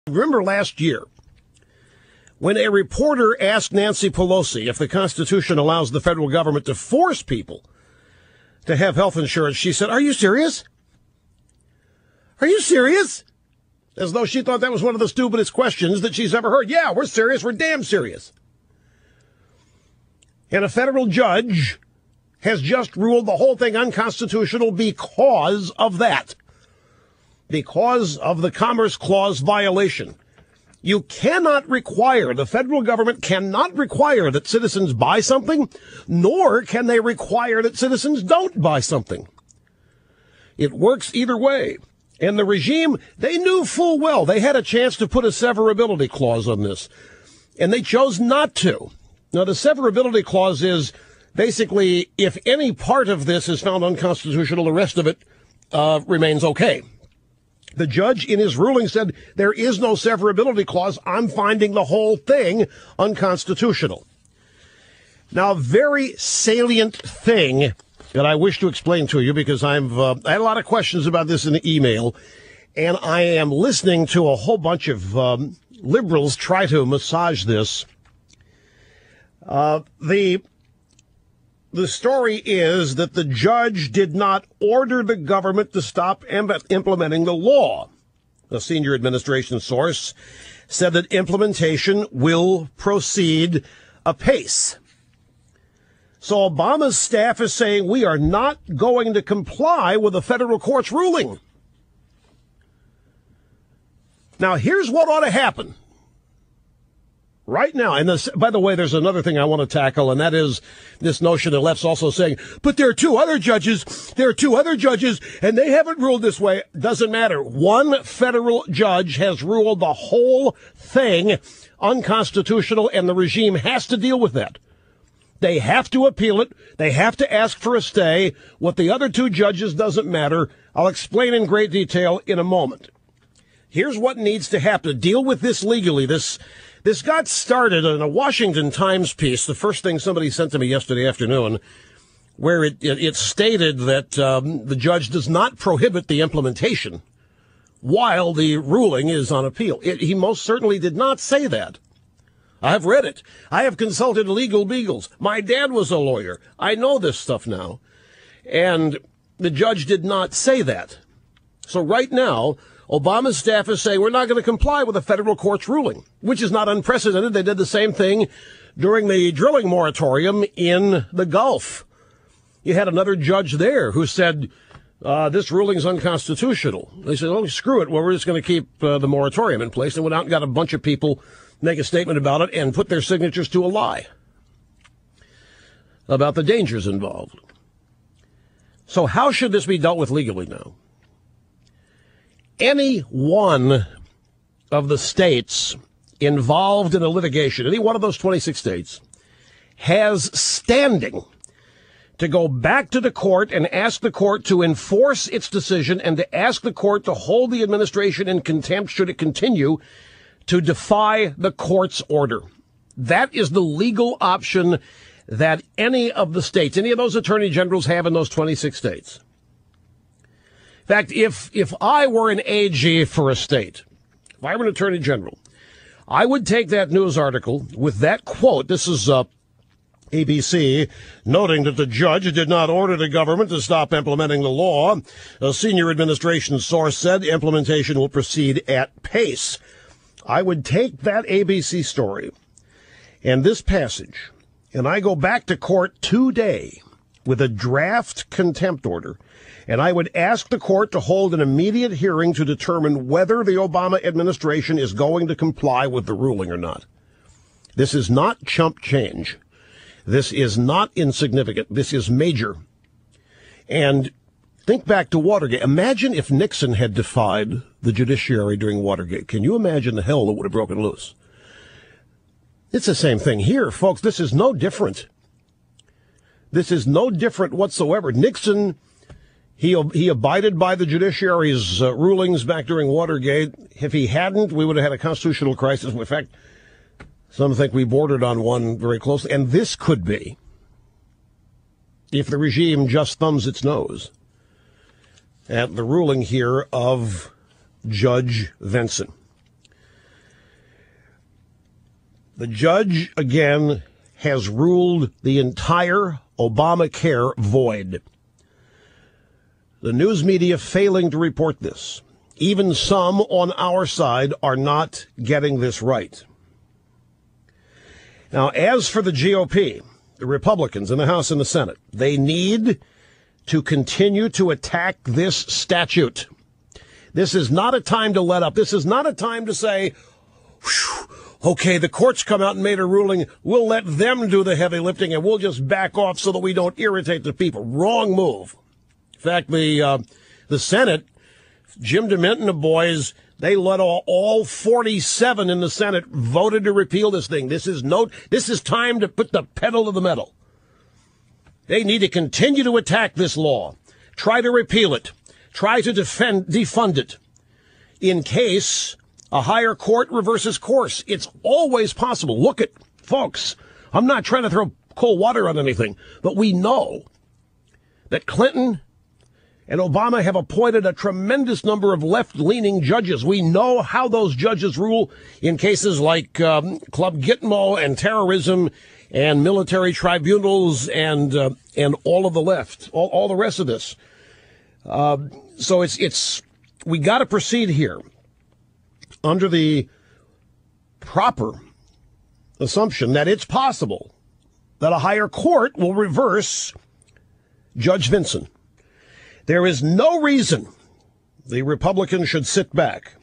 Remember last year when a reporter asked Nancy Pelosi if the Constitution allows the federal government to force people to have health insurance, she said, "Are you serious? Are you serious?" As though she thought that was one of the stupidest questions that she's ever heard. Yeah, we're serious. We're damn serious. And a federal judge has just ruled the whole thing unconstitutional because of that. Because of the Commerce Clause violation. You cannot require, the federal government cannot require that citizens buy something, nor can they require that citizens don't buy something. It works either way. And the regime, they knew full well they had a chance to put a severability clause on this, and they chose not to. Now, the severability clause is basically if any part of this is found unconstitutional, the rest of it remains okay. The judge in his ruling said there is no severability clause. I'm finding the whole thing unconstitutional. Now, a very salient thing that I wish to explain to you, because I had a lot of questions about this in the email, and I am listening to a whole bunch of liberals try to massage this. The story is that the judge did not order the government to stop implementing the law. A senior administration source said that implementation will proceed apace. So Obama's staff is saying we are not going to comply with the federal court's ruling. Now, here's what ought to happen. Right now, and this, by the way, there's another thing I want to tackle, and that is this notion the left's also saying, but there are two other judges, and they haven't ruled this way. Doesn't matter. One federal judge has ruled the whole thing unconstitutional, and the regime has to deal with that. They have to appeal it. They have to ask for a stay. What the other two judges doesn't matter. I'll explain in great detail in a moment. Here's what needs to happen to deal with this legally. This got started in a Washington Times piece, the first thing somebody sent to me yesterday afternoon, where it stated that the judge does not prohibit the implementation while the ruling is on appeal. He most certainly did not say that. I've read it. I have consulted legal beagles. My dad was a lawyer. I know this stuff now. And the judge did not say that. So right now, Obama's staff is saying we're not going to comply with the federal court's ruling, which is not unprecedented. They did the same thing during the drilling moratorium in the Gulf. You had another judge there who said this ruling is unconstitutional. They said, oh, screw it. Well, we're just going to keep the moratorium in place. And went out and got a bunch of people make a statement about it and put their signatures to a lie about the dangers involved. So how should this be dealt with legally now? Any one of the states involved in a litigation, any one of those 26 states, has standing to go back to the court and ask the court to enforce its decision and to ask the court to hold the administration in contempt should it continue to defy the court's order. That is the legal option that any of the states, any of those attorney generals have in those 26 states. In fact, if I were an AG for a state, if I were an attorney general, I would take that news article with that quote. This is ABC, noting that the judge did not order the government to stop implementing the law. A senior administration source said implementation will proceed at pace. I would take that ABC story and this passage, and I go back to court today with a draft contempt order, and I would ask the court to hold an immediate hearing to determine whether the Obama administration is going to comply with the ruling or not. This is not chump change. This is not insignificant. This is major. And think back to Watergate. Imagine if Nixon had defied the judiciary during Watergate. Can you imagine the hell that would have broken loose? It's the same thing here, folks. This is no different. This is no different whatsoever. Nixon, he abided by the judiciary's rulings back during Watergate. If he hadn't, we would have had a constitutional crisis. In fact, some think we bordered on one very closely. And this could be, if the regime just thumbs its nose at the ruling here of Judge Vinson. The judge, again, has ruled the entire Obamacare void. The news media failing to report this. Even some on our side are not getting this right. Now, as for the GOP, the Republicans in the House and the Senate, they need to continue to attack this statute. This is not a time to let up. This is not a time to say, okay, the courts come out and made a ruling. We'll let them do the heavy lifting and we'll just back off so that we don't irritate the people. Wrong move. In fact, the Senate, Jim DeMint and the boys, they let all 47 in the Senate voted to repeal this thing. This is time to put the pedal to the metal. They need to continue to attack this law, try to repeal it, try to defund it in case a higher court reverses course. It's always possible. Look at, folks, I'm not trying to throw cold water on anything, but we know that Clinton and Obama have appointed a tremendous number of left-leaning judges. We know how those judges rule in cases like Club Gitmo and terrorism and military tribunals and all of the left, all the rest of this. So we got to proceed here under the proper assumption that it's possible that a higher court will reverse Judge Vinson. There is no reason the Republicans should sit back.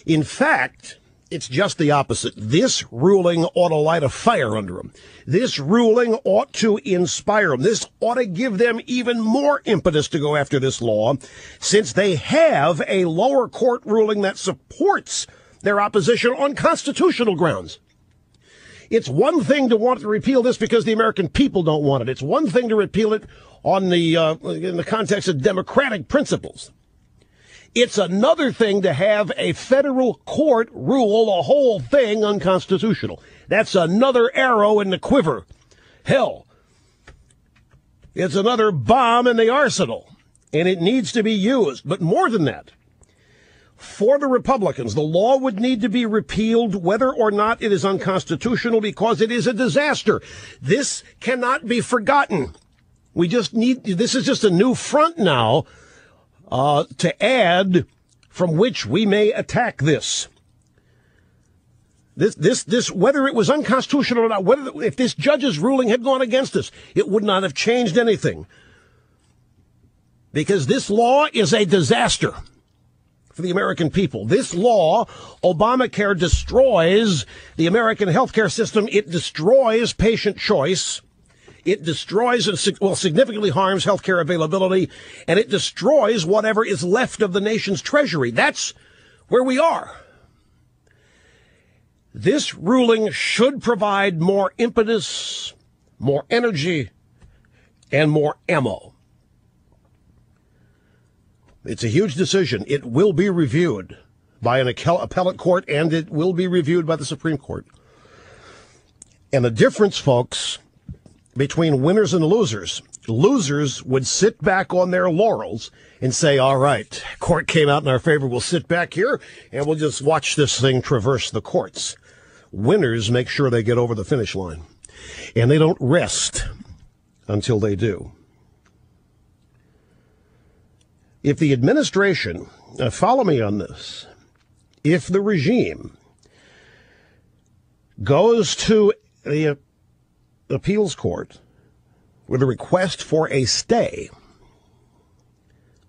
In fact, it's just the opposite. This ruling ought to light a fire under them. This ruling ought to inspire them. This ought to give them even more impetus to go after this law, since they have a lower court ruling that supports their opposition on constitutional grounds. It's one thing to want to repeal this because the American people don't want it. It's one thing to repeal it in the context of democratic principles. It's another thing to have a federal court rule the whole thing unconstitutional. That's another arrow in the quiver. Hell, it's another bomb in the arsenal, and it needs to be used. But more than that, for the Republicans, the law would need to be repealed whether or not it is unconstitutional because it is a disaster. This cannot be forgotten. This is just a new front now to add from which we may attack this. This, whether it was unconstitutional or not, if this judge's ruling had gone against us, it would not have changed anything. Because this law is a disaster for the American people. This law, Obamacare, destroys the American healthcare system. It destroys patient choice. It destroys and significantly harms healthcare availability, and it destroys whatever is left of the nation's treasury. That's where we are. This ruling should provide more impetus, more energy, and more ammo. It's a huge decision. It will be reviewed by an appellate court, and it will be reviewed by the Supreme Court. And the difference, folks, between winners and losers would sit back on their laurels and say, all right, court came out in our favor. We'll sit back here and we'll just watch this thing traverse the courts. Winners make sure they get over the finish line, and they don't rest until they do. If the administration, follow me on this, if the regime goes to the appeals court with a request for a stay,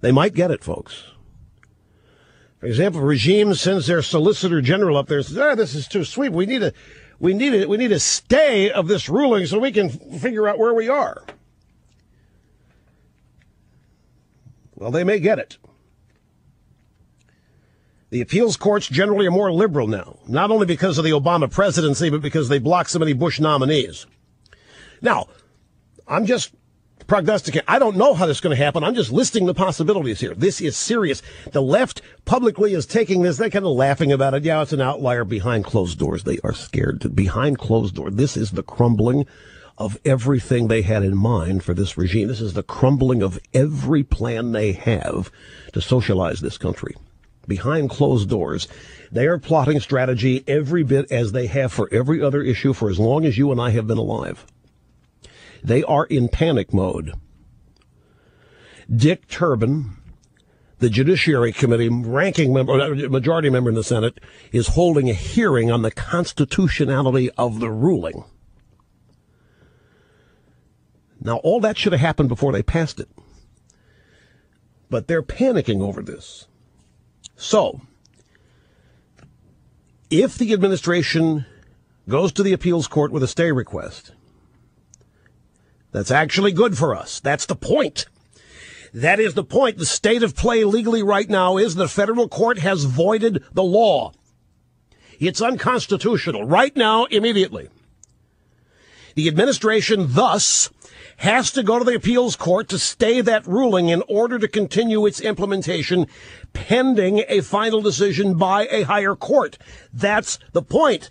they might get it, folks. For example, regime sends their solicitor general up there and says, this is too sweet. We need a stay of this ruling so we can figure out where we are. Well, they may get it. The appeals courts generally are more liberal now, not only because of the Obama presidency, but because they blocked so many Bush nominees. Now, I'm just prognosticating. I don't know how this is going to happen. I'm just listing the possibilities here. This is serious. The left publicly is taking this. They're kind of laughing about it. Yeah, it's an outlier behind closed doors. They are scared. Behind closed doors. This is the crumbling of everything they had in mind for this regime. This is the crumbling of every plan they have to socialize this country. behind closed doors. They are plotting strategy every bit as they have for every other issue for as long as you and I have been alive. They are in panic mode. Dick Durbin, the Judiciary Committee ranking member, majority member in the Senate, is holding a hearing on the constitutionality of the ruling. Now, all that should have happened before they passed it. But they're panicking over this. So, if the administration goes to the appeals court with a stay request, that's actually good for us. That's the point. That is the point. The state of play legally right now is the federal court has voided the law. It's unconstitutional right now, immediately. The administration, thus, has to go to the appeals court to stay that ruling in order to continue its implementation pending a final decision by a higher court. That's the point.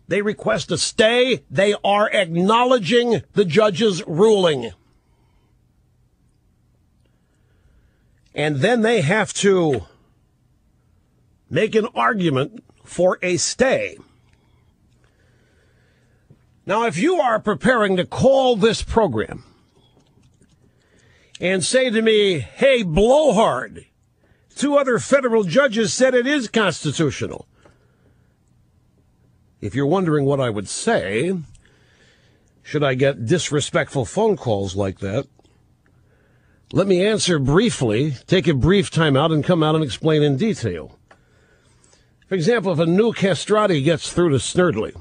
They request a stay. They are acknowledging the judge's ruling. And then they have to make an argument for a stay. Now, if you are preparing to call this program and say to me, hey, blowhard, 2 other federal judges said it is constitutional. If you're wondering what I would say, should I get disrespectful phone calls like that, let me answer briefly, take a brief time out, and come out and explain in detail. For example, if a new castrati gets through to Snerdley,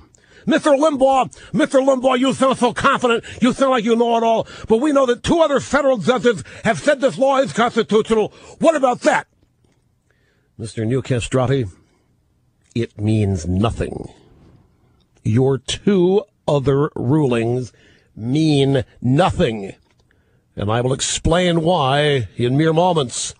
Mr. Limbaugh, you sound so confident, you sound like you know it all, but we know that 2 other federal judges have said this law is constitutional. What about that? Mr. New Castrati, it means nothing. Your 2 other rulings mean nothing. And I will explain why in mere moments.